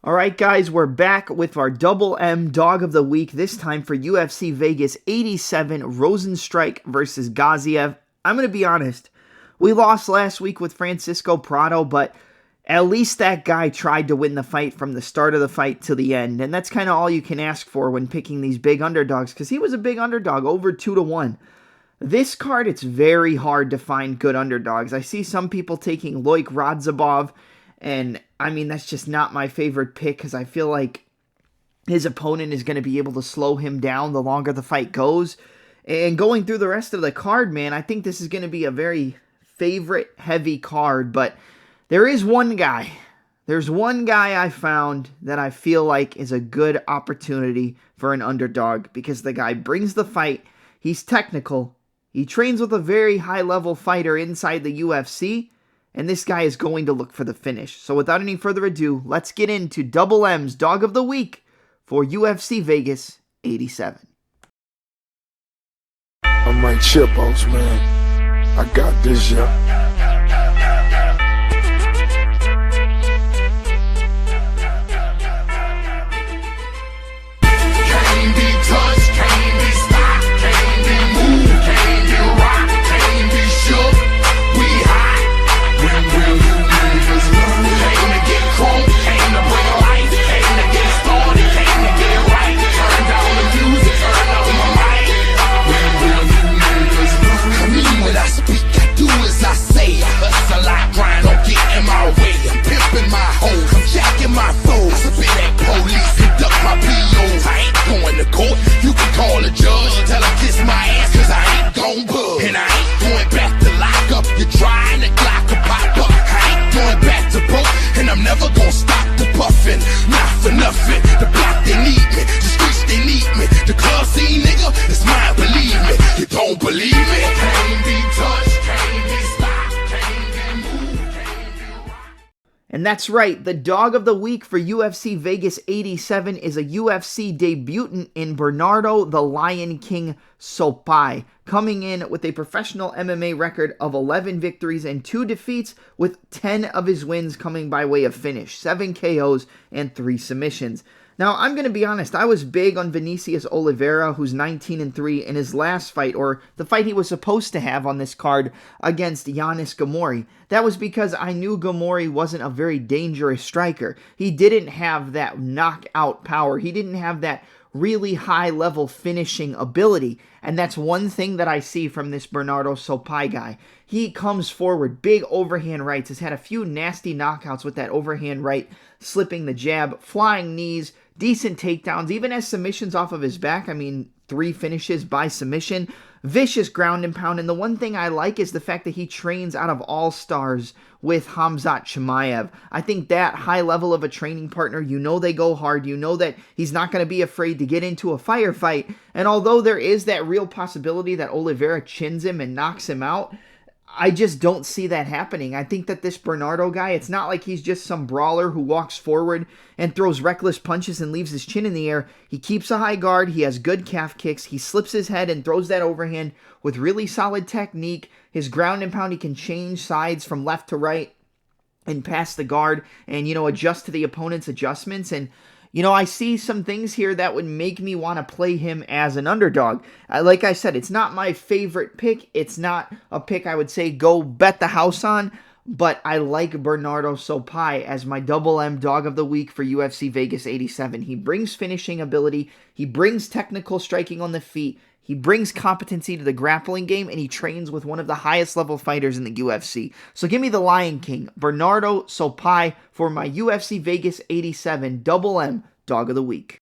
All right, guys, we're back with our Double M Dog of the Week, this time for UFC Vegas 87, Rosenstrike versus Gaziev. I'm going to be honest, we lost last week with Francisco Prado, but at least that guy tried to win the fight from the start of the fight to the end, and that's kind of all you can ask for when picking these big underdogs, because he was a big underdog, over 2-1. This card, it's very hard to find good underdogs. I see some people taking Loik Radzhabov, and I mean, that's just not my favorite pick because I feel like his opponent is going to be able to slow him down the longer the fight goes. And going through the rest of the card, man, I think this is going to be a very favorite-heavy card. But there is one guy. There's one guy I found that I feel like is a good opportunity for an underdog because the guy brings the fight. He's technical. He trains with a very high-level fighter inside the UFC. And this guy is going to look for the finish. So without any further ado, let's get into Double M's Dog of the Week for UFC Vegas 87. I'm my chipos, man. I got this, yeah. And that's right, the Dog of the Week for UFC Vegas 87 is a UFC debutant in Bernardo the Lion King Sopai, coming in with a professional MMA record of 11 victories and 2 defeats, with 10 of his wins coming by way of finish, 7 KOs and 3 submissions. Now, I'm going to be honest, I was big on Vinicius Oliveira, who's 19-3 in his last fight, or the fight he was supposed to have on this card against Yanis Gamori. That was because I knew Gamori wasn't a very dangerous striker. He didn't have that knockout power. He didn't have that really high-level finishing ability, and that's one thing that I see from this Bernardo Sopai guy. He comes forward, big overhand rights, has had a few nasty knockouts with that overhand right, slipping the jab, flying knees, decent takedowns, even has submissions off of his back. I mean, 3 finishes by submission. Vicious ground and pound. And the one thing I like is the fact that he trains out of All-Stars with Khamzat Chimaev. I think that high level of a training partner, you know they go hard. You know that he's not going to be afraid to get into a firefight. And although there is that real possibility that Oliveira chins him and knocks him out, I just don't see that happening. I think that this Bernardo guy, it's not like he's just some brawler who walks forward and throws reckless punches and leaves his chin in the air. He keeps a high guard. He has good calf kicks. He slips his head and throws that overhand with really solid technique. His ground and pound, he can change sides from left to right and pass the guard and, adjust to the opponent's adjustments. And I see some things here that would make me want to play him as an underdog. Like I said, it's not my favorite pick. It's not a pick I would say go bet the house on, but I like Bernardo Sopai as my Double M Dog of the Week for UFC Vegas 87. He brings finishing ability. He brings technical striking on the feet. He brings competency to the grappling game, and he trains with one of the highest level fighters in the UFC. So give me the Lion King, Bernardo Sopai, for my UFC Vegas 87 Double M Dog of the Week.